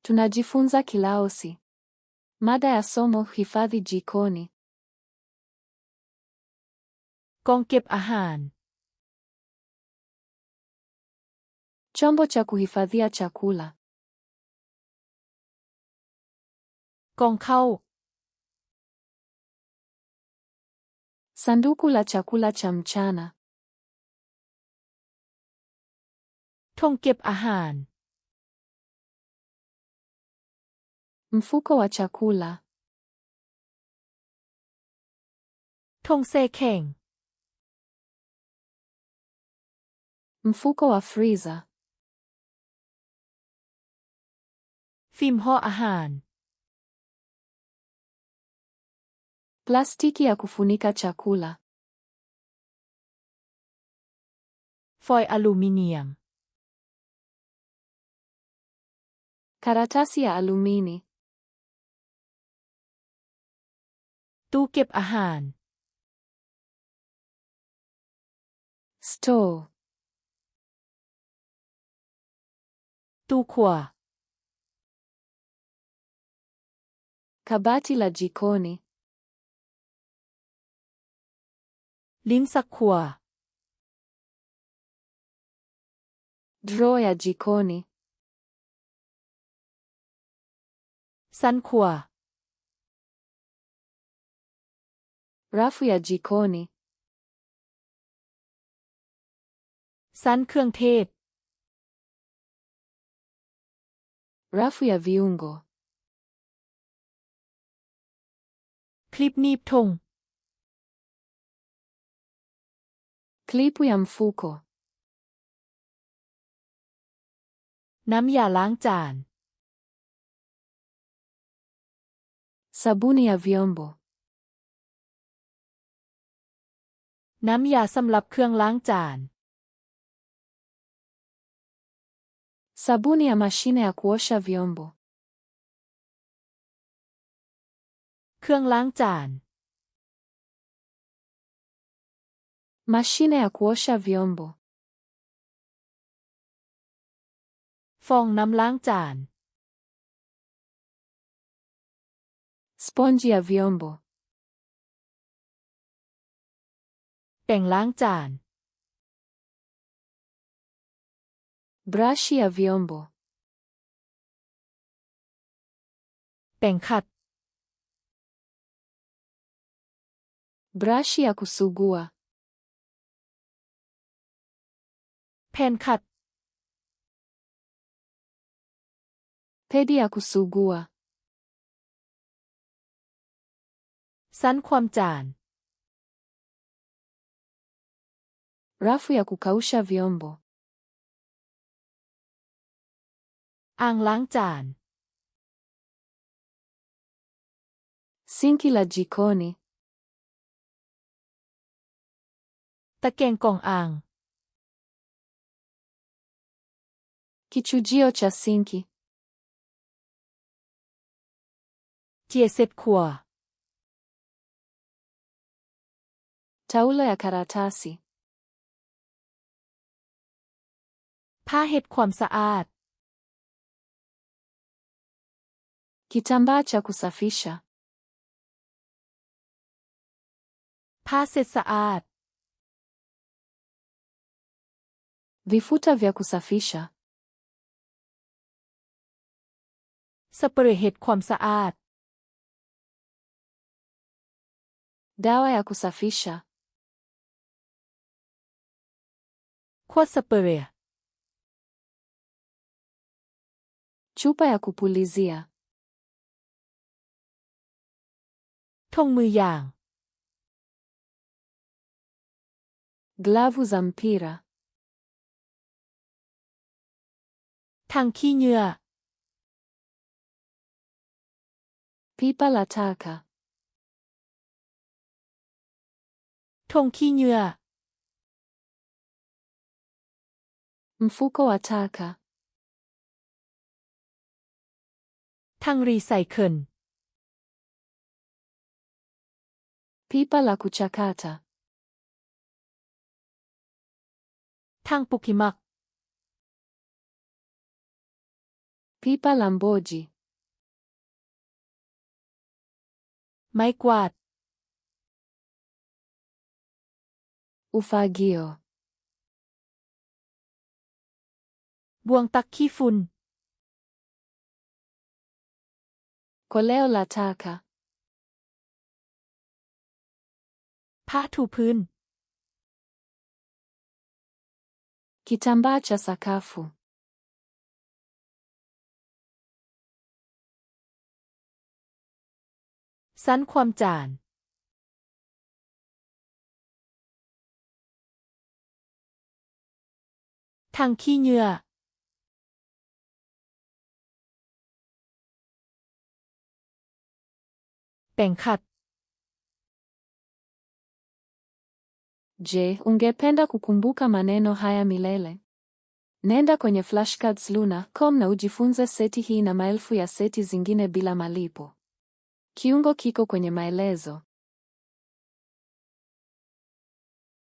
Tunajifunza Kilaosi. Mada ya somo: hifadhi jikoni. กองเก็บอาหาร Chombo cha kuhifadhia chakula. กองเข้า Sanduku la chakula cha mchana. ธงเก็บอาหาร Mfuko wa chakula. ธงเซแข็ง Mfuko wa freezer. ฟิล์มห่ออาหาร Plastiki ya kufunika chakula. ฟอยล์อลูมิเนียม Karatasi ya alumini. ตู้เก็บอาหาร Store. ตู้ครัว Kabati la jikoni. ลิ้นสักครัว Drawer ya jikoni. สันครัว Rafu ya jikoni. สันเครื่องเทศ Rafu ya viungo. คลิปหนีบธง Klipu ya mfuko. น้ำยาล้างจาน Sabuni ya vyombo. น้ำยาสำหรับเครื่องล้างจาน Sabuni ya mashine ya kuosha vyombo. เครื่องล้างจาน Mashine ya kuosha vyombo. ฟองน้ำล้างจาน Sponji ya vyombo. แป่งล้างจาน Brashi ya vyombo. แป่งขัด Brashi ya kusugua. แผ่นขัด Pedi ya kusugua. สันความจาน Rafu ya kukausha vyombo. อ่างล้างจาน Sinki la jikoni. ตะแกรงกรองอ่าง Kichujio cha sinki. เจียเซ็ตครัว Taulo ya karatasi. ผ้าเฮ็ดความสะอาด Kitambaa cha kusafisha. ผ้าเสร็จสะอาด Vifuta vya kusafisha. สเปรย์เฮ็ดความสะอาด Dawa ya kusafisha. ขวดสเปรย์ Chupa ya kupulizia. ธงมือยาง Glavu za mpira. ถังขี้เหงื่อ Pipa la taka. ธงขี้เหงื่อ Mfuko wa taka. ถังรีไซเคิล Pipa la kuchakata. ถังปุกหิมัก Pipa la mboji. ไม้กวาด Ufagio. บ่วงตักขี้ฝุ่น Koleo la taka. ผ้าถูพื้น Kitambaa cha sakafu. สันความจาน ทางขี้เหงื่อ แป่งขัด Je, ungependa kukumbuka maneno haya milele? Nenda kwenye flashcards luna.com na ujifunze seti hii na maelfu ya seti zingine bila malipo. Kiungo kiko kwenye maelezo.